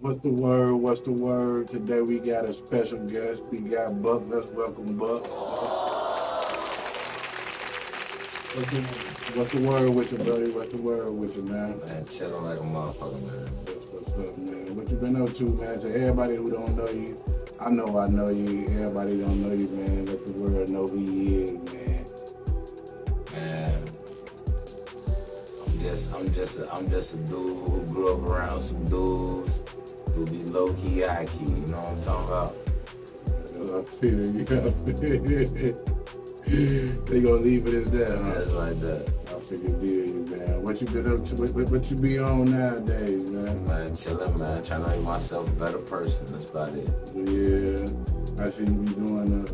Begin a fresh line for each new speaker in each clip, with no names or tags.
What's the word? What's the word? Today we got a special guest. We got Buck. Let's welcome Buck. What's the word with you, buddy? What's the word with you, man?
Man, chilling like a motherfucker, man.
What's up, man? What you been up to, man? To everybody who don't know you, I know you. Everybody don't know you, man. Let the world know who you is, man.
Man, I'm just a dude who grew up around some dudes who be low key, high key. You know what I'm talking about?
I feel you. They gonna leave it as that, huh?
Just like that.
I figured you, man. What you been up to? What you be on nowadays, man?
Man, chilling, man. Trying to make myself a better person. That's about it.
Yeah, I see you be doing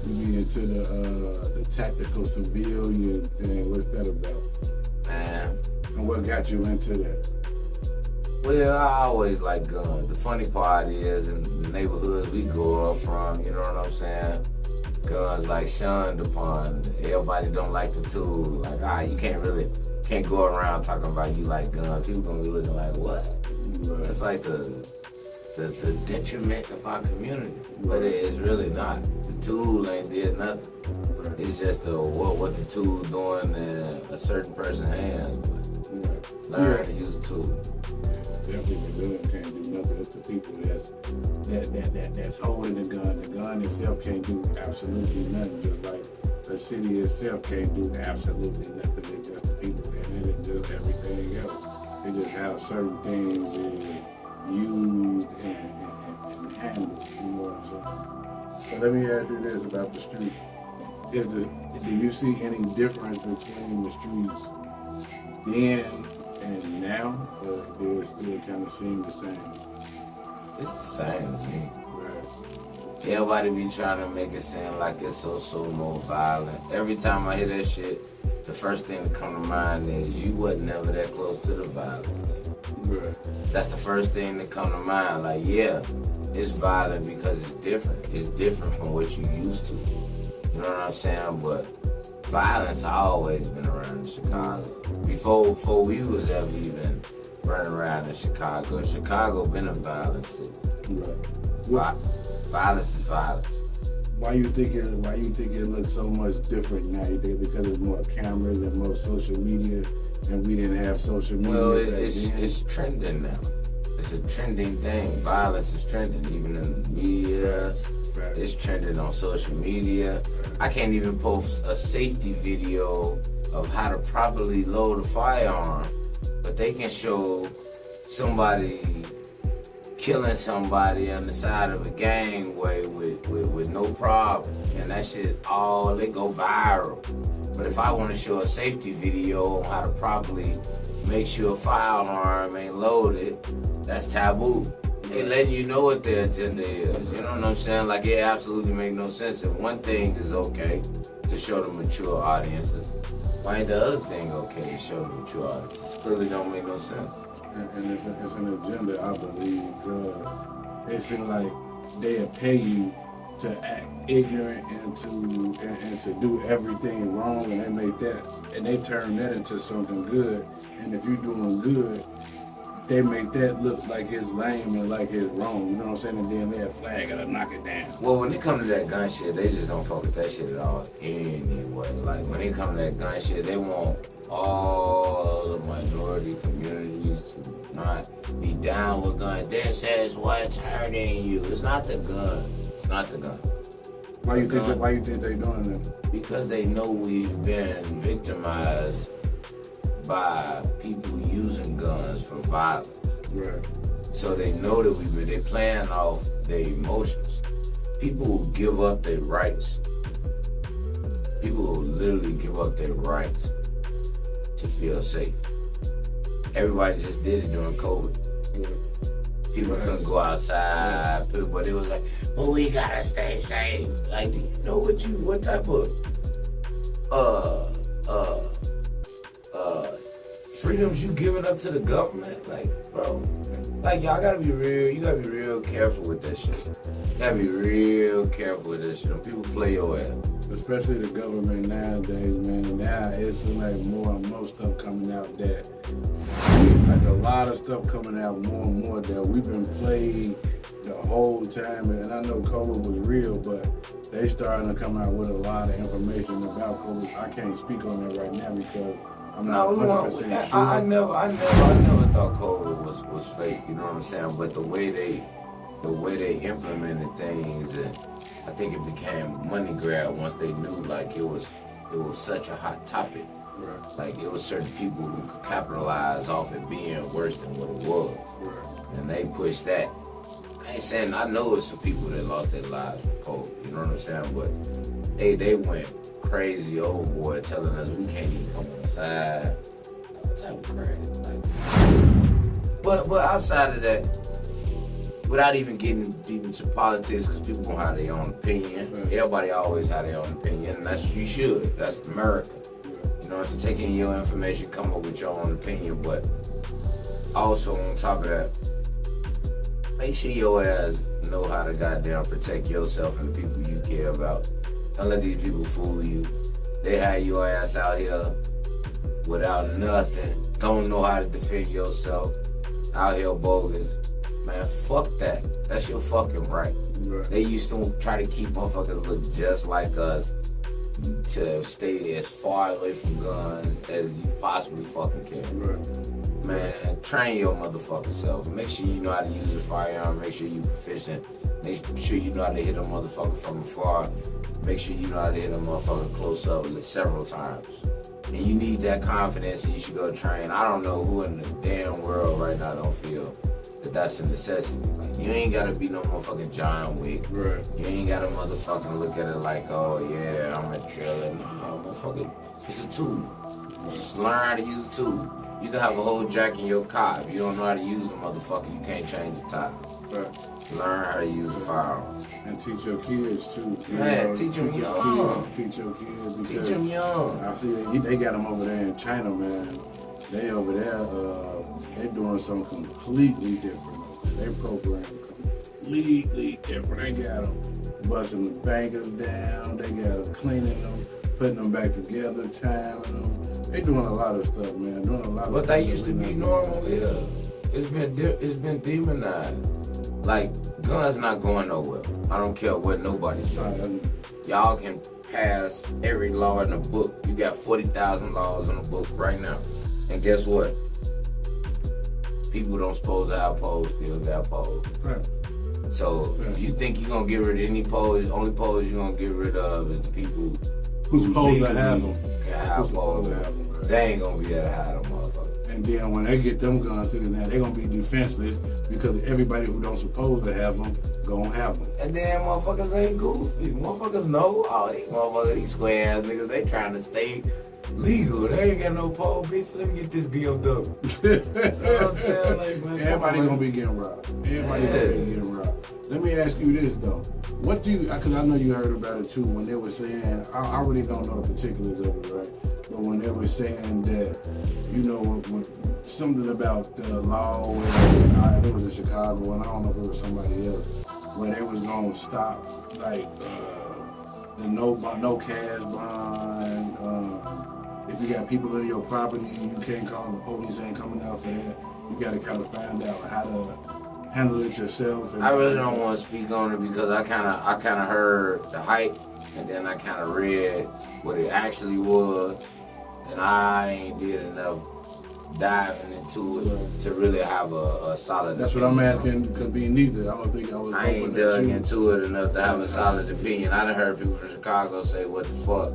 you be into the tactical civilian thing. What's that about?
Man.
And what got you into that?
Well, I always like guns. The funny part is, in the neighborhoods we grew up from, you know what I'm saying? Guns like shunned upon. Everybody don't like the tool. Like, you can't go around talking about you like guns. People gonna be looking like, what?
Right.
That's like the detriment of our community. But it's really not. The tool ain't did nothing.
Right.
It's just what the tool doing in a certain person's hands. But learn to use the tool.
Definitely the gun can't do nothing. It's the people that's holding the gun. The gun itself can't do absolutely nothing. Just like the city itself can't do absolutely nothing. It's just the people and it is just everything else. They just have certain things used and handled. You know what I'm saying? So let me ask you this about the street. Do you see any difference between the streets then and now, or do it still kind of seem the same?
It's the same to me.
Right.
Everybody be trying to make it seem like it's so more violent. Every time I hear that shit, the first thing that come to mind is you wasn't never that close to the violence.
Right.
That's the first thing that come to mind. Like, yeah, it's violent because it's different. It's different from what you used to. You know what I'm saying? But violence always been around in Chicago. Before we was ever even running around in Chicago. Chicago been a violent city.
Right.
Violence is violence.
Why you think it looks so much different now? You think because there's more cameras and more social media, and we didn't have social media?
Well, it's trending now. It's a trending thing. Violence is trending, even in the media.
Right.
It's trending on social media. I can't even post a safety video of how to properly load a firearm, but they can show somebody killing somebody on the side of a gangway with no problem, and that shit they go viral. But if I want to show a safety video on how to properly make sure a firearm ain't loaded, that's taboo. They letting you know what their agenda is. You know what I'm saying? Like, it absolutely make no sense. If one thing is okay to show the mature audiences, why ain't the other thing okay to show the mature audiences? Clearly don't make no sense.
And it's an agenda, I believe, because it seems like they'll pay you to act ignorant and to do everything wrong, and they turn that into something good. And if you're doing good, they make that look like it's lame and like it's wrong. You know what I'm saying? And then they'll flag it or knock it down.
Well, when it comes to that gun shit, they just don't fuck with that shit at all anyway. Like, when it comes to that gun shit, they want all the minority communities to not be down with guns. This is what's hurting you. It's not the gun. It's not the gun.
Why you think they doing that?
Because they know we've been victimized by people using guns for violence.
Right.
So they know that they playing off their emotions. People will give up their rights. People will literally give up their rights to feel safe. Everybody just did it during COVID. People couldn't go outside, but it was like, well, we gotta stay safe. Like, do you know what type of freedoms you giving up to the government? Like, bro, like, y'all gotta be real. You gotta be real careful with that shit. You gotta be real careful with that shit. When people play your ass.
Especially the government nowadays, man. And now it's like more and more stuff coming out that like a lot of stuff coming out more and more that we've been played the whole time. And I know COVID was real, but they starting to come out with a lot of information about COVID. I can't speak on that right now because I'm not 100% sure.
I never thought COVID was fake. You know what I'm saying? But the way they implemented things, and I think it became money grab once they knew like it was such a hot topic.
Right.
Like it was certain people who could capitalize off it being worse than what it was.
Right.
And they pushed that. I ain't saying, I know it's some people that lost their lives from COVID, you know what I'm saying? But they went crazy overboard telling us we can't even come outside. What type of crazy? Like, but outside of that, without even getting deep into politics, because people gonna have their own opinion. Right. Everybody always have their own opinion, and that's, you should. That's America. You know, if you take in your information, come up with your own opinion, but also on top of that, make sure your ass know how to goddamn protect yourself and the people you care about. Don't let these people fool you. They have your ass out here without nothing. Don't know how to defend yourself. Out here bogus. Man, fuck that. That's your fucking right. They used to try to keep motherfuckers look just like us to stay as far away from guns as you possibly fucking can. Man, train your motherfucking self. Make sure you know how to use a firearm. Make sure you're proficient. Make sure you know how to hit a motherfucker from afar. Make sure you know how to hit a motherfucker close up several times. And you need that confidence, and you should go train. I don't know who in the damn world right now don't feel that that's a necessity. Like, you ain't gotta be no motherfucking John Wick.
Right.
You ain't gotta motherfucking look at it like, oh yeah, I'm a driller. No, motherfucker, it's a tool. Just learn how to use a tool. You can have a whole jack in your car. If you don't know how to use a motherfucker, you can't change the tire.
Right.
Learn how to use a firearm.
And teach your kids too.
Man, teach them young.
Teach your kids.
Teach them young.
I see they got them over there in China, man. They over there, they doing something completely different. They program completely different. They got them busting the bankers down. They got them cleaning them, putting them back together, timing them. They doing a lot of stuff, man. Doing a lot of.
But that used to be normal here. It's been demonized. Like, guns not going nowhere. I don't care what nobody says. Y'all can pass every law in the book. You got 40,000 laws in the book right now. And guess what? People don't supposed to have polls still got polls. Right. So if you think you're gonna get rid of any polls, only polls you're gonna get rid of is the people
who's supposed to have them.
Have polls. They ain't gonna be able to have them, motherfucker.
And then when they get them guns to now, they're gonna be defenseless because everybody who don't supposed to have them gonna have them.
And then motherfuckers ain't goofy. Motherfuckers know all these motherfuckers, these square ass niggas, they trying to stay legal. They ain't got no pole, bitch. Let me get this BMW. You know what I'm saying? Like, man,
everybody gonna be getting robbed. Everybody gonna be getting robbed. Let me ask you this though. What do you, because I know you heard about it too, when they were saying, I really don't know the particulars of it, right? But when they were saying that, you know, when something about the law, it was in Chicago, and I don't know if it was somebody else, where they was gonna stop, like, the no cash bond. If you got people in your property, you can't call the police, ain't coming out for that. You gotta kind of find out how to handle it yourself.
I really don't want to speak on it because I kind of heard the hype, and then I kind of read what it actually was, and I ain't did enough diving into it to really have a solid.
That's opinion. What I'm asking. Could be neither. I don't think I
ain't dug into it enough to have a solid opinion. I done heard people from Chicago say what the fuck,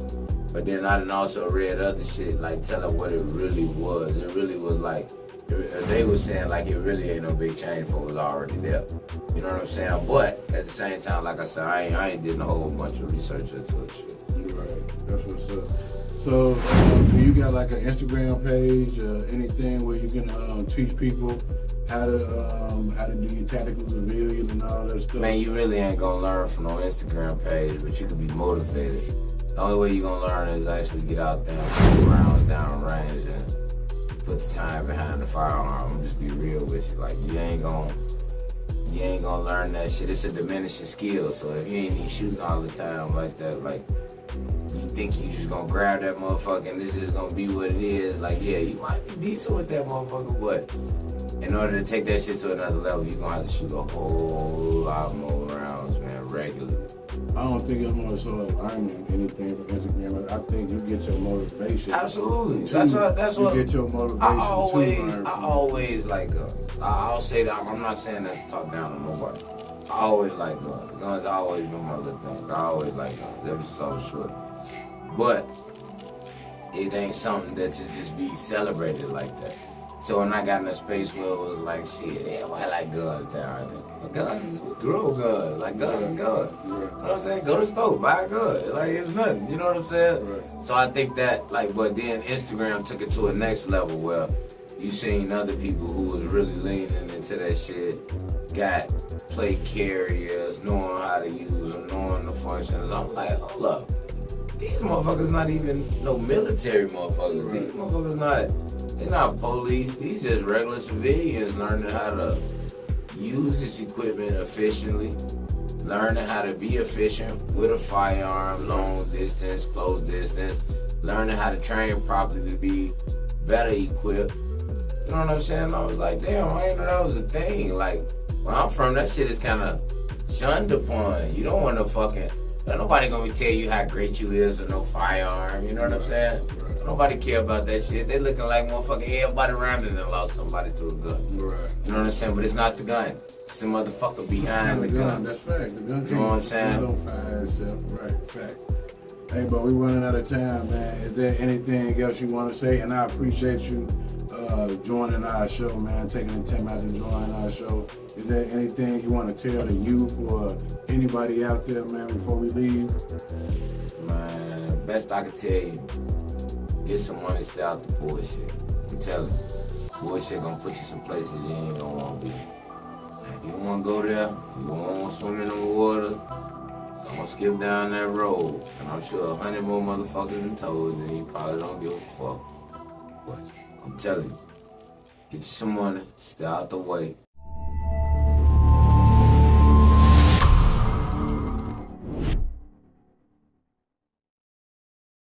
but then I done also read other shit like telling what it really was. It really was like. They were saying like it really ain't no big change for what was already there. You know what I'm saying? But at the same time, like I said, I ain't did a whole bunch of research into it shit.
You're right. That's what's up. So, do you got like an Instagram page or anything where you can teach people how to do your tactical civilian and all that stuff?
Man, you really ain't gonna learn from no Instagram page, but you can be motivated. The only way you're gonna learn is actually get out there and put rounds down range and put the time behind the firearm. Just be real with you. Like you ain't gonna learn that shit. It's a diminishing skill. So if you ain't even shooting all the time like that, like you think you just gonna grab that motherfucker and it's just gonna be what it is. Like, yeah, you might be decent with that motherfucker, but in order to take that shit to another level, you're gonna have to shoot a whole lot more rounds, man, regularly.
I don't think it's more so learning anything from Instagram. I think you get your motivation.
Absolutely. That's what
you get your motivation.
I always like guns. I'll say that. I'm not saying that to talk down on nobody. I always like guns. Guns always been my little thing. I always like guns ever since I was short. But it ain't something that to just be celebrated like that. So when I got in a space where it was like, shit, everybody like guns down there. Guns, we grow guns. Like, guns is guns. You know what I'm saying? Go to the store, buy a gun. Like, it's nothing. You know what I'm saying? Right. So I think that, like, but then Instagram took it to a next level where you seen other people who was really leaning into that shit, got plate carriers, knowing how to use them, knowing the functions. I'm like, hold up. These motherfuckers not even no military motherfuckers. Right. These motherfuckers they're not police. These just regular civilians learning how to use this equipment efficiently, learning how to be efficient with a firearm, long distance, close distance, learning how to train properly to be better equipped. You know what I'm saying? I was like, damn, I didn't know that was a thing. Like, where I'm from, that shit is kind of shunned upon. You don't want to fucking... Nobody gonna tell you how great you is with no firearm, you know what I'm saying? Nobody care about that shit. They looking like motherfucking everybody around them lost somebody to a gun. Right. You know what I'm saying? But it's not the gun. It's the motherfucker behind the gun.
That's fact. The gun
you know what I'm saying?
Don't fire itself. Right, fact. Hey, but we running out of time, man. Is there anything else you want to say? And I appreciate you joining our show, man. Taking the time out to join our show. Is there anything you want to tell the youth or anybody out there, man, before we leave?
Man, best I can tell you, get some money, stay out the bullshit. I'm telling you, bullshit gonna put you some places you ain't gonna want to be. If you want to go there, you want to swim in the water, I'm gonna skip down that road, and I'm sure 100 more motherfuckers and toes, and you probably don't give a fuck. But I'm telling you, get you some money, stay out the way.